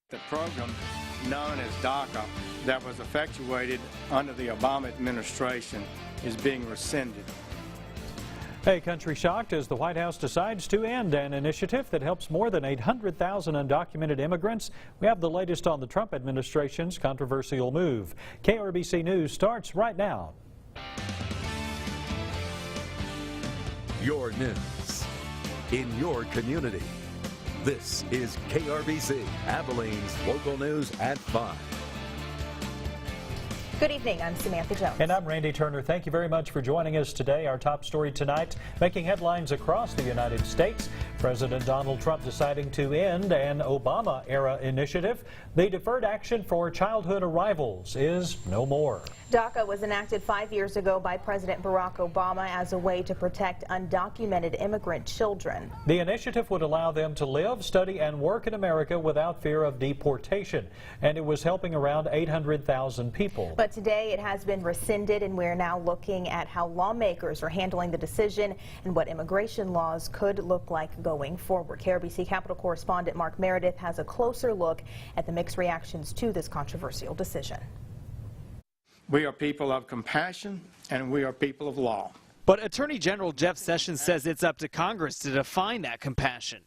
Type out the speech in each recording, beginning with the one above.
The program known as DACA that was effectuated under the Obama administration is being rescinded. A country shocked as the White House decides to end an initiative that helps more than 800,000 undocumented immigrants. We have the latest on the Trump administration's controversial move. KRBC News starts right now. Your news in your community. This is KRBC, Abilene's local news at 5. Good evening, I'm Samantha Jones. And I'm Randy Turner. Thank you very much for joining us today. Our top story tonight, making headlines across the United States. President Donald Trump deciding to end an Obama-era initiative. The Deferred Action for Childhood Arrivals is no more. DACA was enacted 5 years ago by President Barack Obama as a way to protect undocumented immigrant children. The initiative would allow them to live, study, and work in America without fear of deportation. And it was helping around 800,000 people. But today it has been rescinded, and we're now looking at how lawmakers are handling the decision and what immigration laws could look like going forward. KRBC Capitol correspondent Mark Meredith has a closer look at the mixed reactions to this controversial decision. We are people of compassion and we are people of law. But Attorney General Jeff Sessions says it's up to Congress to define that compassion.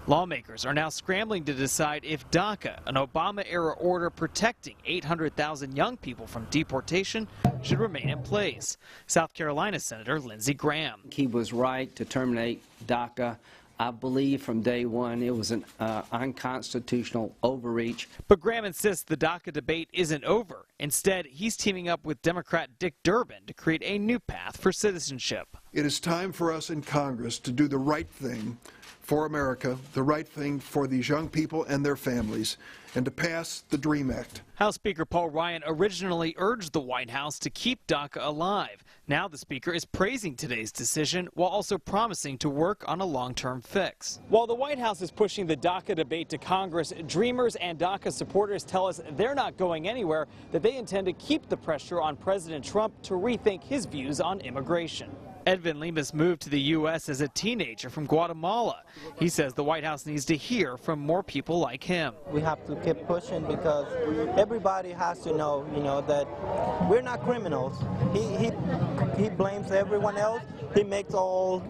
Lawmakers are now scrambling to decide if DACA, an Obama-era order protecting 800,000 young people from deportation, should remain in place. South Carolina Senator Lindsey Graham. He was right to terminate DACA. I believe from day one it was an unconstitutional overreach. But Graham insists the DACA debate isn't over. Instead, he's teaming up with Democrat Dick Durbin to create a new path for citizenship. It is time for us in Congress to do the right thing for America, the right thing for these young people and their families, and to pass the DREAM Act. House Speaker Paul Ryan originally urged the White House to keep DACA alive. Now the Speaker is praising today's decision while also promising to work on a long-term fix. While the White House is pushing the DACA debate to Congress, Dreamers and DACA supporters tell us they're not going anywhere, that they intend to keep the pressure on President Trump to rethink his views on immigration. Edvin Limas moved to the U.S. as a teenager from Guatemala. He says the White House needs to hear from more people like him. We have to keep pushing because everybody has to know, that we're not criminals. He blames everyone else. He makes all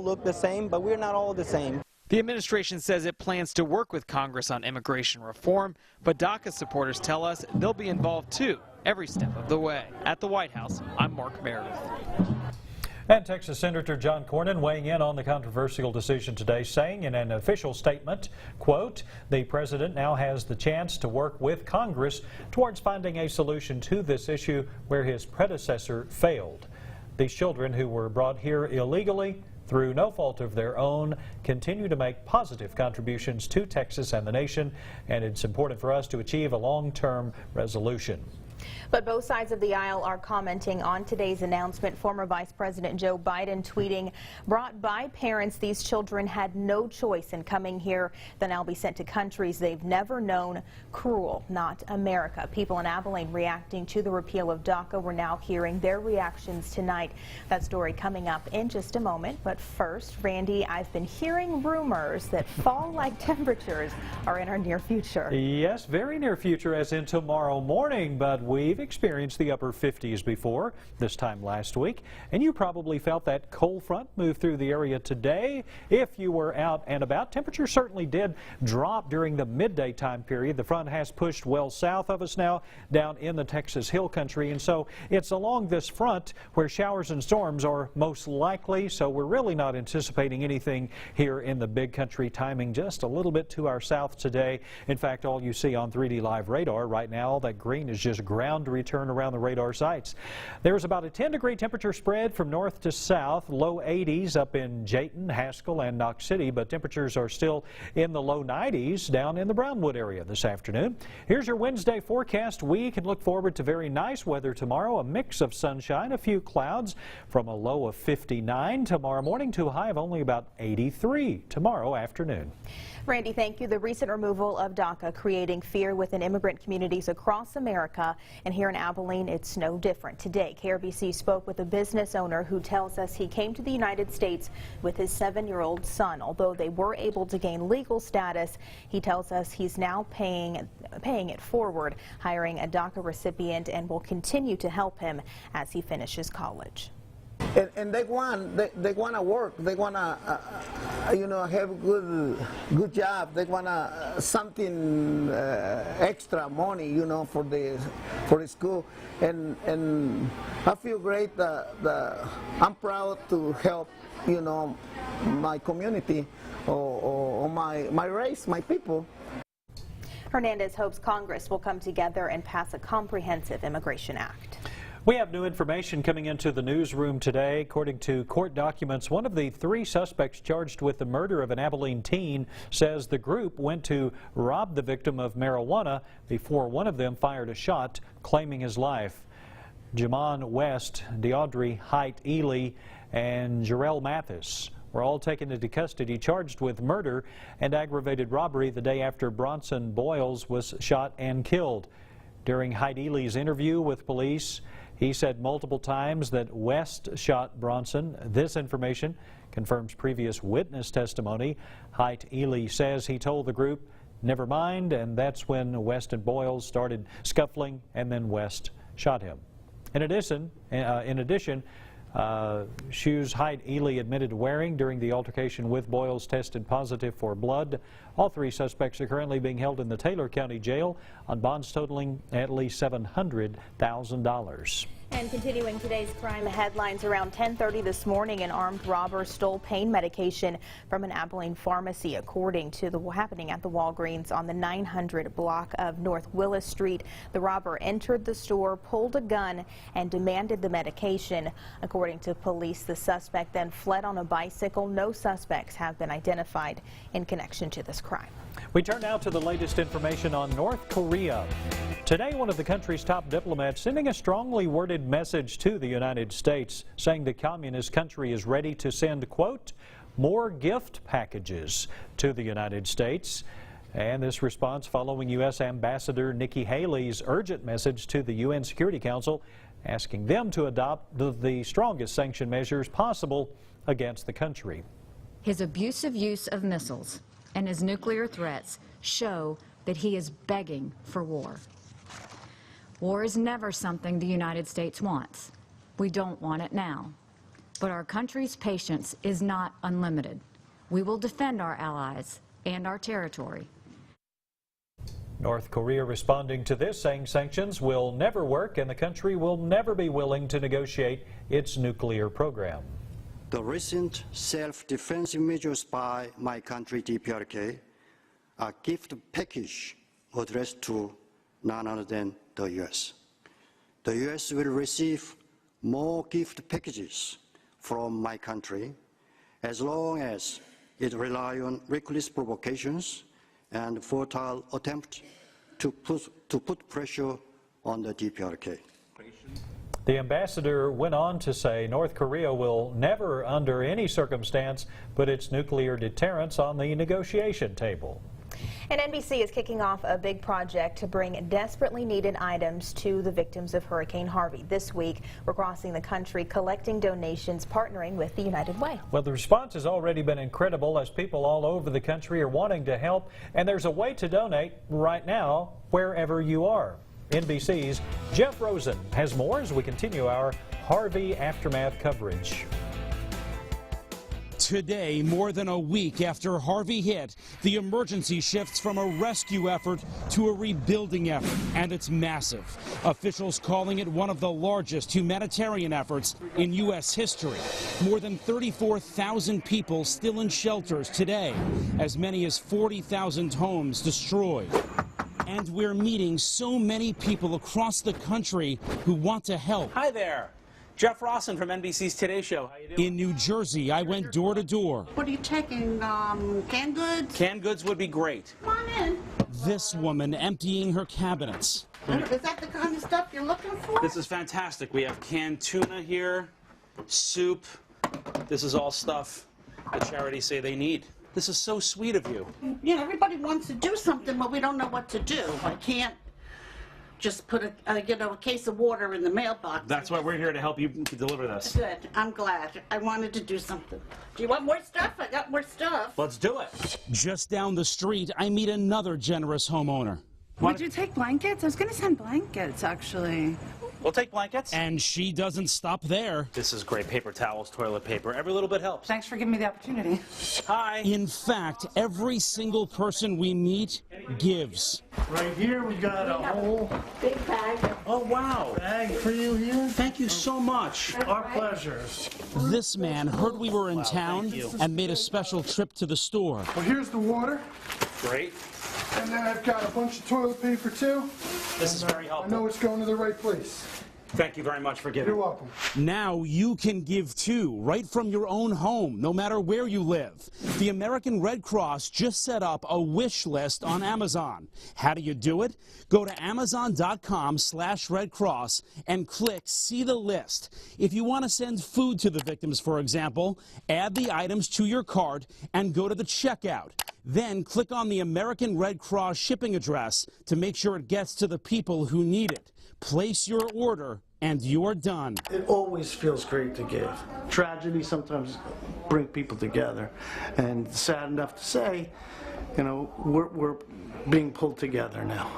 look the same, but we're not all the same. The administration says it plans to work with Congress on immigration reform, but DACA supporters tell us they'll be involved too, every step of the way. At the White House, I'm Mark Meredith. And Texas Senator John Cornyn weighing in on the controversial decision today, saying in an official statement, quote, the president now has the chance to work with Congress towards finding a solution to this issue where his predecessor failed. These children who were brought here illegally through no fault of their own continue to make positive contributions to Texas and the nation, and it's important for us to achieve a long-term resolution. But both sides of the aisle are commenting on today's announcement. Former Vice President Joe Biden tweeting, brought by parents, these children had no choice in coming here. They'll now be sent to countries they've never known. Cruel, not America. People in Abilene reacting to the repeal of DACA. We're now hearing their reactions tonight. That story coming up in just a moment. But first, Randy, I've been hearing rumors that fall-like temperatures are in our near future. Yes, very near future, as in tomorrow morning, but we've experienced the upper 50s before, this time last week, and you probably felt that cold front move through the area today. If you were out and about, temperatures certainly did drop during the midday time period. The front has pushed well south of us now, down in the Texas Hill Country, and so it's along this front where showers and storms are most likely, so we're really not anticipating anything here in the Big Country, timing just a little bit to our south today. In fact, all you see on 3D Live radar right now, all that green is just ground to return around the radar sites. There's about a 10-degree temperature spread from north to south, low 80s up in Jayton, Haskell, and Knox City, but temperatures are still in the low 90s down in the Brownwood area this afternoon. Here's your Wednesday forecast. We can look forward to very nice weather tomorrow, a mix of sunshine, a few clouds, from a low of 59 tomorrow morning to a high of only about 83 tomorrow afternoon. Randy, thank you. The recent removal of DACA creating fear within immigrant communities across America, and here in Abilene, it's no different. Today, KRBC spoke with a business owner who tells us he came to the United States with his 7-year-old son. Although they were able to gain legal status, he tells us he's now paying paying it forward, hiring a DACA recipient, and will continue to help him as he finishes college. And they want to work. They want to, have a good job. They want something extra money, for the school. And I feel great. I'm proud to help, my community or my race, my people. Hernandez hopes Congress will come together and pass a comprehensive immigration act. We have new information coming into the newsroom today. According to court documents, one of the 3 suspects charged with the murder of an Abilene teen says the group went to rob the victim of marijuana before one of them fired a shot, claiming his life. Jamon West, Deaudrey Height Ely, and Jarrell Mathis were all taken into custody, charged with murder and aggravated robbery the day after Bronson Boyles was shot and killed. During Height Ely's interview with police, he said multiple times that West shot Bronson. This information confirms previous witness testimony. Height Ely says he told the group, "Never mind," and that's when West and Boyles started scuffling, and then West shot him. In addition, shoes Height Ely admitted to wearing during the altercation with Boyles tested positive for blood. All 3 suspects are currently being held in the Taylor County Jail on bonds totaling at least $700,000. And continuing today's crime headlines, around 10:30 this morning, an armed robber stole pain medication from an Abilene pharmacy, according to the happening at the Walgreens on the 900 block of North Willis Street. The robber entered the store, pulled a gun, and demanded the medication. According to police, the suspect then fled on a bicycle. No suspects have been identified in connection to this crime. We turn now to the latest information on North Korea. Today, one of the country's top diplomats sending a strongly worded message to the United States, saying the communist country is ready to send, quote, more gift packages to the United States. And this response following U.S. Ambassador Nikki Haley's urgent message to the UN Security Council, asking them to adopt the strongest sanction measures possible against the country. His abusive use of missiles and his nuclear threats show that he is begging for war. War is never something the United States wants. We don't want it now. But our country's patience is not unlimited. We will defend our allies and our territory. North Korea responding to this, saying sanctions will never work and the country will never be willing to negotiate its nuclear program. The recent self-defensive measures by my country, DPRK, are gift package addressed to none other than the U.S. The U.S. will receive more gift packages from my country as long as it relies on reckless provocations and futile attempt to put pressure on the DPRK. The ambassador went on to say North Korea will never, under any circumstance, put its nuclear deterrence on the negotiation table. And NBC is kicking off a big project to bring desperately needed items to the victims of Hurricane Harvey. This week, we're crossing the country collecting donations, partnering with the United Way. Well, the response has already been incredible as people all over the country are wanting to help, and there's a way to donate right now wherever you are. NBC's Jeff Rosen has more as we continue our Harvey aftermath coverage. Today, more than a week after Harvey hit, the emergency shifts from a rescue effort to a rebuilding effort, and it's massive. Officials calling it one of the largest humanitarian efforts in U.S. history. More than 34,000 people still in shelters today, as many as 40,000 homes destroyed. And we're meeting so many people across the country who want to help. Hi there. Jeff Rosen from NBC's Today Show. How you doing? In New Jersey, I went door to door. What are you taking, canned goods? Canned goods would be great. Come on in. This woman emptying her cabinets. Is that the kind of stuff you're looking for? This is fantastic. We have canned tuna here, soup. This is all stuff the charities say they need. This is so sweet of you. You know, everybody wants to do something, but we don't know what to do. I can't just put a case of water in the mailbox. That's why we're here to help you deliver this. Good. I'm glad. I wanted to do something. Do you want more stuff? I got more stuff. Let's do it. Just down the street, I meet another generous homeowner. Would you take blankets? I was going to send blankets, actually. We'll take blankets. And she doesn't stop there. This is great. Paper towels, toilet paper. Every little bit helps. Thanks for giving me the opportunity. Hi. In fact, every single person we meet gives. Right here, we got a whole Big bag. Oh, wow. bag for you here. Thank you so much. Our pleasure. This man heard we were in town and made a special trip to the store. Well, here's the water, Great. and then I've got a bunch of toilet paper too. This is very I helpful. know it's going to the right place. Thank you very much for giving. You're welcome. Now you can give too, right from your own home, no matter where you live. The American Red Cross just set up a wish list on Amazon. How do you do it? Go to Amazon.com/Red Cross and click See the List. If you want to send food to the victims, for example, add the items to your cart and go to the checkout. Then click on the American Red Cross shipping address to make sure it gets to the people who need it. Place your order and you're done. It always feels great to give. Tragedy sometimes bring people together, and sad enough to say, you know, we're being pulled together now.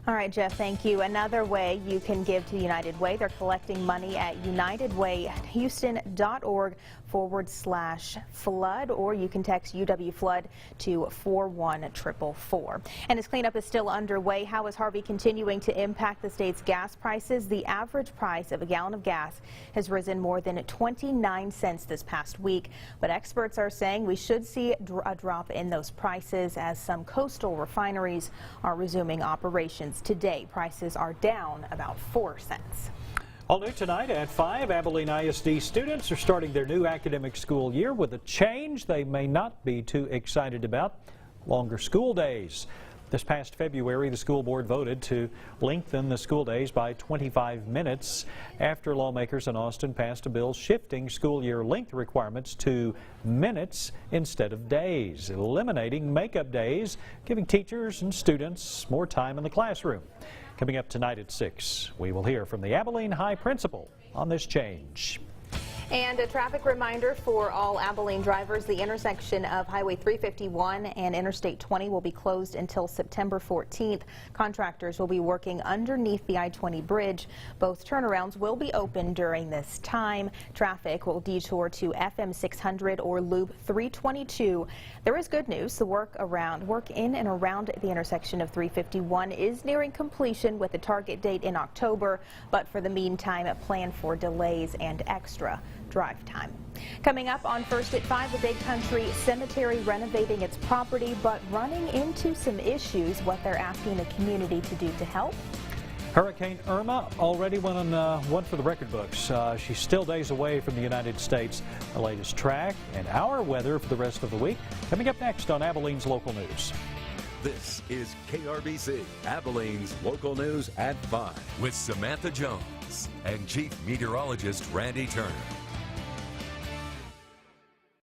All right, Jeff, thank you. Another way you can give to United Way, they're collecting money at unitedwayhouston.org/flood, or you can text UW Flood to 41444. And as cleanup is still underway, how is Harvey continuing to impact the state's gas prices? The average price of a gallon of gas has risen more than 29 cents this past week, but experts are saying we should see a drop in those prices as some coastal refineries are resuming operations. Today, prices are down about 4 cents. All new tonight at 5, Abilene ISD students are starting their new academic school year with a change they may not be too excited about: longer school days. This past February, the school board voted to lengthen the school days by 25 minutes after lawmakers in Austin passed a bill shifting school year length requirements to minutes instead of days, eliminating makeup days, giving teachers and students more time in the classroom. Coming up tonight at 6, we will hear from the Abilene High principal on this change. And a traffic reminder for all Abilene drivers: the intersection of Highway 351 and Interstate 20 will be closed until September 14th. Contractors will be working underneath the I-20 bridge. Both turnarounds will be open during this time. Traffic will detour to FM 600 or Loop 322. There is good news. The work in and around the intersection of 351 is nearing completion with a target date in October, but for the meantime, plan for delays and extra drive time. Coming up on First at 5, the Big Country Cemetery renovating its property, but running into some issues. What they're asking the community to do to help. Hurricane Irma already went on one for the record books. She's still days away from the United States. The latest track and our weather for the rest of the week coming up next on Abilene's Local News. This is KRBC, Abilene's Local News at 5 with Samantha Jones and Chief Meteorologist Randy Turner.